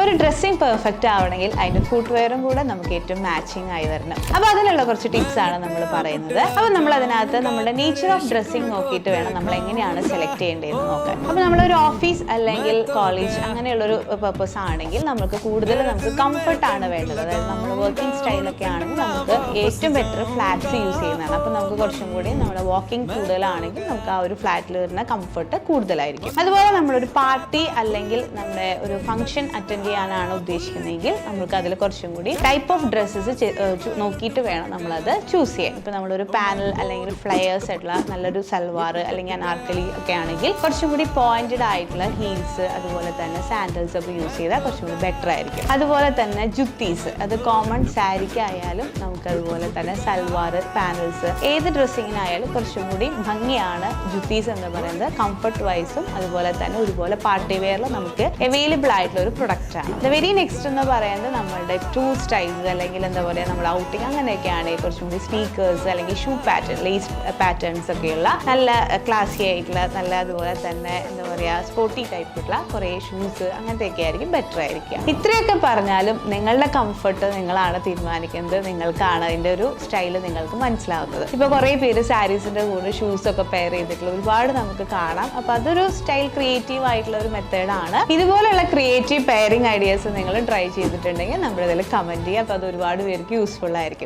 ഒരു dressing perfect ആവണമെങ്കിൽ അതിന്റെ ഫുട്വെയറും കൂടെ നമുക്ക് ഏറ്റവും മാച്ചിങ് ആയി വരണം. അപ്പോൾ അതിനുള്ള കുറച്ച് ടിപ്സ് ആണ് നമ്മൾ പറയുന്നത്. അപ്പോൾ നമ്മൾ അതിനകത്ത് നമ്മുടെ നേച്ചർ ഓഫ് ഡ്രസ്സിങ് നോക്കിയിട്ട് വേണം നമ്മൾ എങ്ങനെയാണ് സെലക്ട് ചെയ്യേണ്ടതെന്ന് നോക്കാൻ. അപ്പോൾ നമ്മളൊരു ഓഫീസ് അല്ലെങ്കിൽ കോളേജ് അങ്ങനെയുള്ളൊരു പർപ്പസ് ആണെങ്കിൽ നമുക്ക് കൂടുതൽ കംഫർട്ട് ആണ് വേണ്ടത്. അതായത് നമ്മൾ വർക്കിംഗ് സ്റ്റൈലൊക്കെ ആണെങ്കിൽ നമുക്ക് ഏറ്റവും ബെറ്റർ ഫ്ലാറ്റ്സ് യൂസ് ചെയ്യുന്നതാണ്. അപ്പോൾ നമുക്ക് കുറച്ചും കൂടി നമ്മുടെ വാക്കിംഗ് കൂടുതലാണെങ്കിൽ നമുക്ക് ആ ഒരു ഫ്ലാറ്റിൽ വരുന്ന കംഫർട്ട് കൂടുതലായിരിക്കും. അതുപോലെ നമ്മളൊരു പാർട്ടി അല്ലെങ്കിൽ നമ്മുടെ ഒരു ഫംഗ്ഷൻ അറ്റൻഡ് ചെയ്യാനാണ് ഉദ്ദേശിക്കുന്നതെങ്കിൽ നമുക്ക് അതിൽ കുറച്ചും കൂടി ടൈപ്പ് ഓഫ് ഡ്രസ്സസ് നോക്കിയിട്ട് വേണം നമ്മളത് ചൂസ് ചെയ്യാൻ. ഇപ്പം നമ്മളൊരു പാനൽ അല്ലെങ്കിൽ ഫ്ലയേഴ്സ് ആയിട്ടുള്ള നല്ലൊരു സൽവാർ അല്ലെങ്കിൽ അനാർക്കലി ഒക്കെ ആണെങ്കിൽ കുറച്ചും കൂടി പോയിന്റഡ് ആയിട്ടുള്ള ഹീൽസ് അതുപോലെ തന്നെ സാൻഡൽസ് ഒക്കെ യൂസ് ചെയ്താൽ കുറച്ചും കൂടി ബെറ്റർ ആയിരിക്കും. അതുപോലെ തന്നെ ജുത്തീസ്, അത് കോമൺ സാരിക്കായാലും നമുക്ക് അതുപോലെ തന്നെ സൽവാർ, പാനൽസ്, ഏത് ഡ്രസ്സിങ്ങിനായാലും കുറച്ചും കൂടി ഭംഗിയാണ് ജുത്തീസ് എന്ന് പറയുന്നത്. കംഫർട്ട് വൈസും അതുപോലെ തന്നെ ഒരുപോലെ പാർട്ടി വെയറിൽ നമുക്ക് അവൈലബിൾ ആയിട്ടുള്ള ഒരു പ്രൊഡക്റ്റ് ആണ്. വെരി നെക്സ്റ്റ് എന്ന് പറയുന്നത് നമ്മളുടെ ടൂ സ്റ്റൈൽസ് അല്ലെങ്കിൽ എന്താ പറയുക നമ്മൾ ഔട്ടിങ് അങ്ങനെയൊക്കെ ആണെങ്കിൽ കുറച്ചും കൂടി സ്നീക്കേഴ്സ് അല്ലെങ്കിൽ ഷൂ പാറ്റേൺ, ലേസ് പാറ്റേൺസ് ഒക്കെയുള്ള നല്ല ക്ലാസി ആയിട്ടുള്ള നല്ല അതുപോലെ തന്നെ എന്താ പറയുക സ്പോർട്ടി ടൈപ്പുള്ള കുറേ ഷൂസ് അങ്ങനത്തെയൊക്കെ ആയിരിക്കും ബെറ്റർ ആയിരിക്കും. ഇത്രയൊക്കെ പറഞ്ഞാലും നിങ്ങളുടെ കംഫർട്ട് നിങ്ങളാണ് തീരുമാനിക്കുന്നത്. നിങ്ങൾക്കാണ് അതിൻ്റെ ഒരു സ്റ്റൈല് നിങ്ങൾക്ക് മനസ്സിലാവുന്നത്. ഇപ്പോൾ കുറേ പേര് സാരീസിൻ്റെ കൂടെ ഷൂസ് ഒക്കെ പെയർ ചെയ്തിട്ടുള്ള ഒരുപാട് നമുക്ക് കാണാം. അപ്പോൾ അതൊരു സ്റ്റൈൽ ക്രിയേറ്റീവ് ആയിട്ടുള്ള ഒരു മെത്തേഡാണ്. ഇതുപോലുള്ള ക്രിയേറ്റീവ് പെയറിംഗ് ഐഡിയാസ് നിങ്ങൾ ട്രൈ ചെയ്തിട്ടുണ്ടെങ്കിൽ നമ്മുടെ ഇതിൽ കമൻറ്റ് ചെയ്യുക. അപ്പോൾ അത് ഒരുപാട് പേർക്ക് യൂസ്ഫുൾ ആയിരിക്കും.